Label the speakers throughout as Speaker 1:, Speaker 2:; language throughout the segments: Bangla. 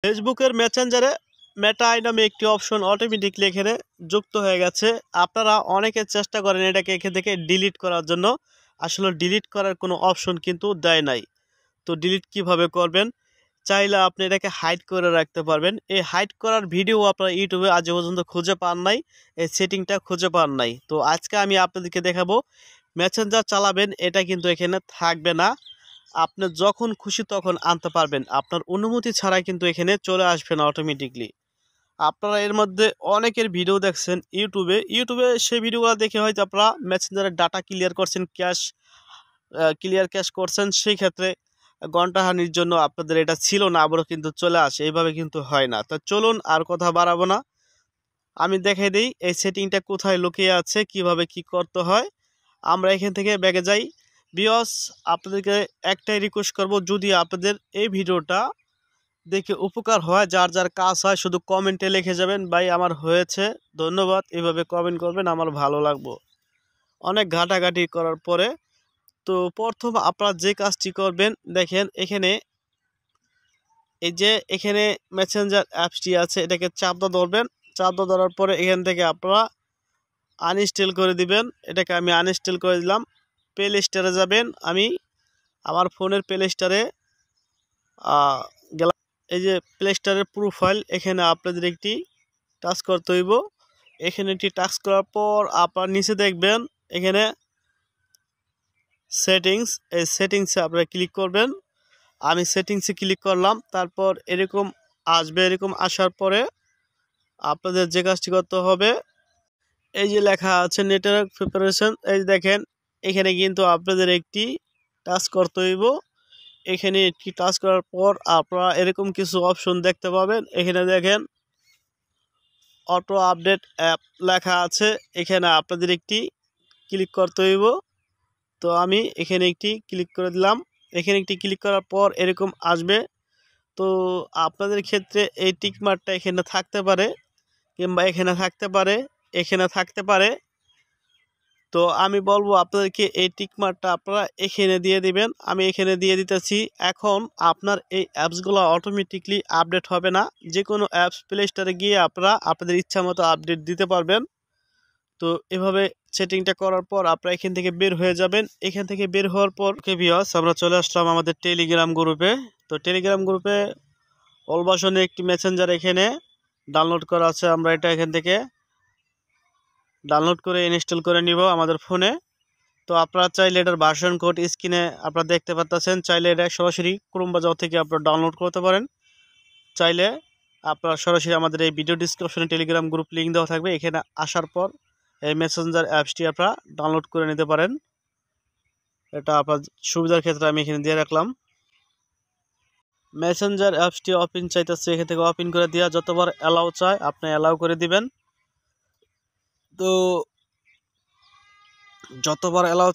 Speaker 1: ফেসবুকের মেসেঞ্জারে মেটা আই নামে একটি অপশন অটোমেটিকলি এখানে যুক্ত হয়ে গেছে। আপনারা অনেকে চেষ্টা করেন এটাকে এখান থেকে ডিলিট করার জন্য, আসলে ডিলিট করার কোনো অপশন কিন্তু দেয় নাই। তো ডিলিট কিভাবে করবেন, চাইলে আপনি এটাকে হাইড করে রাখতে পারবেন। এই হাইড করার ভিডিও আপনারা ইউটিউবে আজ পর্যন্ত খুঁজে পান নাই, এই সেটিংটা খুঁজে পান নাই। তো আজকে আমি আপনাদেরকে দেখাবো মেসেঞ্জার চালাবেন, এটা কিন্তু এখানে থাকবে না। আপনি যখন খুশি তখন আনতে পারবেন, আপনার অনুমতি ছাড়াই কিন্তু এখানে চলে আসবে না অটোমেটিকলি। আপনারা এর মধ্যে অনেকের ভিডিও দেখছেন ইউটিউবে সেই ভিডিওগুলো দেখে হয়তো আপনারা মেসেঞ্জারের ডাটা ক্লিয়ার করছেন, ক্যাশ করছেন, সেই ক্ষেত্রে ঘন্টাহানির জন্য আপনাদের এটা ছিল না, আবারও কিন্তু চলে আসে। এইভাবে কিন্তু হয় না। তো চলুন আর কথা বাড়াবো না, আমি দেখাই দিই এই সেটিংটা কোথায় লুকিয়ে আছে, কিভাবে কি করতে হয়। আমরা এখান থেকে ব্যাগে যাই। ভিউয়ার্স, আপনাদেরকে একটাই রিকোয়েস্ট করব, যদি আপনাদের এই ভিডিওটা দেখে উপকার হয়, যার যার কাজ হয়, শুধু কমেন্টে লিখে যাবেন ভাই আমার হয়েছে, ধন্যবাদ, এভাবে কমেন্ট করবেন, আমার ভালো লাগবে। অনেক ঘাটাঘাটি করার পরে তো প্রথম আপনারা যে কাজটি করবেন, দেখেন এখানে এই যে এখানে মেসেঞ্জার অ্যাপসটি আছে, এটাকে চাপটা ধরবেন। চাপটা ধরার পরে এখান থেকে আপনারা আনইনস্টল করে দিবেন। এটাকে আমি আনইনস্টল করে দিলাম। প্লে স্টোরে যাবেন, আমি আমার ফোনের প্লে স্টোরে গেলাম। এই যে প্লে স্টোরের প্রোফাইল, এখানে আপনাদের একটি টাচ করতে হইব। এখানে একটি টাচ করার পর আপনার নিচে দেখবেন এখানে সেটিংস, এই সেটিংসে আপনারা ক্লিক করবেন। আমি সেটিংসে ক্লিক করলাম, তারপর এরকম আসবে। এরকম আসার পরে আপনাদের যে কাজটি করতে হবে, এই যে লেখা আছে নেটওয়ার্ক প্রিপারেশন, এই দেখেন এখানে কিন্তু আপনাদের একটি টাচ করতে হইব। এখানে একটি টাচ করার পর আপনারা এরকম কিছু অপশন দেখতে পাবেন। এখানে দেখেন অটো আপডেট অ্যাপ লেখা আছে, এখানে আপনাদের একটি ক্লিক করতে হইব। তো আমি এখানে একটি ক্লিক করে দিলাম। এখানে একটি ক্লিক করার পর এরকম আসবে। তো আপনাদের ক্ষেত্রে এই টিকমার্কটা এখানে থাকতে পারে, কিংবা এখানে থাকতে পারে, এখানে থাকতে পারে। তো আমি বলবো আপনাদেরকে এই টিকমার্কটা আপনারা এখানে দিয়ে দিবেন। আমি এখানে দিয়ে দিতেছি। এখন আপনার এই অ্যাপসগুলো অটোমেটিকলি আপডেট হবে না। যে কোনো অ্যাপস প্লে স্টোরে গিয়ে আপনারা আপনাদের ইচ্ছা মতো আপডেট দিতে পারবেন। তো এভাবে সেটিংটা করার পর আপনারা এখান থেকে বের হয়ে যাবেন। এখান থেকে বের হওয়ার পর ভিউয়ার্স, আমরা চলে আসলাম আমাদের টেলিগ্রাম গ্রুপে। তো টেলিগ্রাম গ্রুপে অল ভার্সনের একটি মেসেঞ্জার এখানে ডাউনলোড করা আছে। আমরা এটা এখান থেকে ডাউনলোড করে ইনস্টল করে নিব আমাদের ফোনে। তো আপনারা চাইলে এটার ভার্সন কোড স্ক্রিনে আপনারা দেখতে পাচ্ছেন। চাইলে এটা সরাসরি ক্রোম ব্রাউজার থেকে আপনারা ডাউনলোড করতে পারেন। চাইলে আপনারা সরাসরি আমাদের এই ভিডিও ডিসক্রিপশনে টেলিগ্রাম গ্রুপ লিঙ্ক দেওয়া থাকবে। এখানে আসার পর এই মেসেঞ্জার অ্যাপসটি আপনারা ডাউনলোড করে নিতে পারেন। এটা আপনার সুবিধার ক্ষেত্রে আমি এখানে দিয়ে রাখলাম। মেসেঞ্জার অ্যাপসটি ওপেন চাইতেছে, এখান থেকে ওপেন করে দেওয়া, যতবার অ্যালাউ চায় আপনি অ্যালাউ করে দিবেন। তো যতবার অ্যালাউ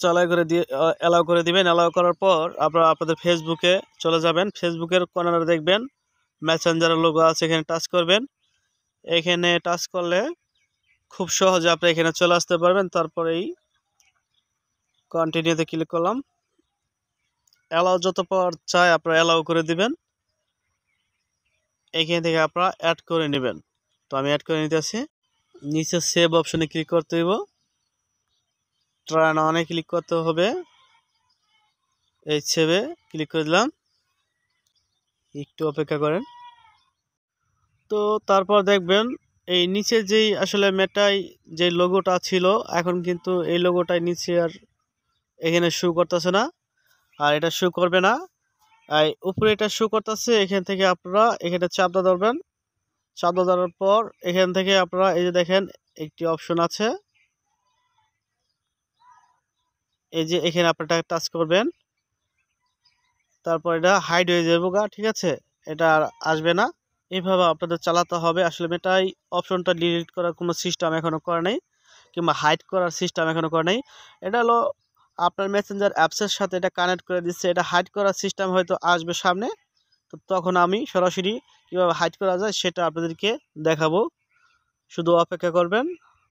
Speaker 1: করে দিবেন। অ্যালাউ করার পর আপনারা আপনাদের ফেসবুকে চলে যাবেন। ফেসবুকের কর্নারে দেখবেন মেসেঞ্জারের লোগো আছে, এখানে টাচ করবেন। এখানে টাচ করলে খুব সহজে আপনি এখানে চলে আসতে পারবেন। তারপরেই কন্টিনিউতে ক্লিক করলাম। অ্যালাউ যতবার চায় আপনারা অ্যালাউ করে দিবেন। এখান থেকে আপনারা অ্যাড করে নেবেন। তো আমি অ্যাড করে নিতেছি। নিচে সেভ অপশনে ক্লিক করতে হইব, ট্রান অনে ক্লিক করতে হবে। এই সেভে ক্লিক করে দিলাম, একটু অপেক্ষা করেন। তো তারপর দেখবেন এই নিচে যেই আসলে মেটাই যে লোগোটা ছিল, এখন কিন্তু এই লোগোটাই নিচে আর এখানে শো করতেছে না, আর এটা শো করবে না। আর উপরে এটা শো করতেছে। এখান থেকে আপনারা এখানে চাপটা ধরবেন। চাপটা ধরার পর এখান থেকে আপনারা এই যে দেখেন একটি অপশন আছে, এই যে এখানে আপনারা টাচ করবেন। তারপর এটা হাইড হয়ে যাবে গা, ঠিক আছে, এটা আর আসবে না। এইভাবে আপনাদের চালাতে হবে। আসলে মেটাই অপশনটা ডিলিট করার কোনো সিস্টেম এখনও করা নেই, কিংবা হাইড করার সিস্টেম এখনও করা নেই। এটা হলো আপনার মেসেঞ্জার অ্যাপসের সাথে এটা কানেক্ট করে দিচ্ছে। এটা হাইড করার সিস্টেম হয়তো আসবে সামনে। তো তখন আমি সরাসরি কীভাবে হাইড করা যায় সেটা আপনাদেরকে দেখাবো, শুধু অপেক্ষা করবেন।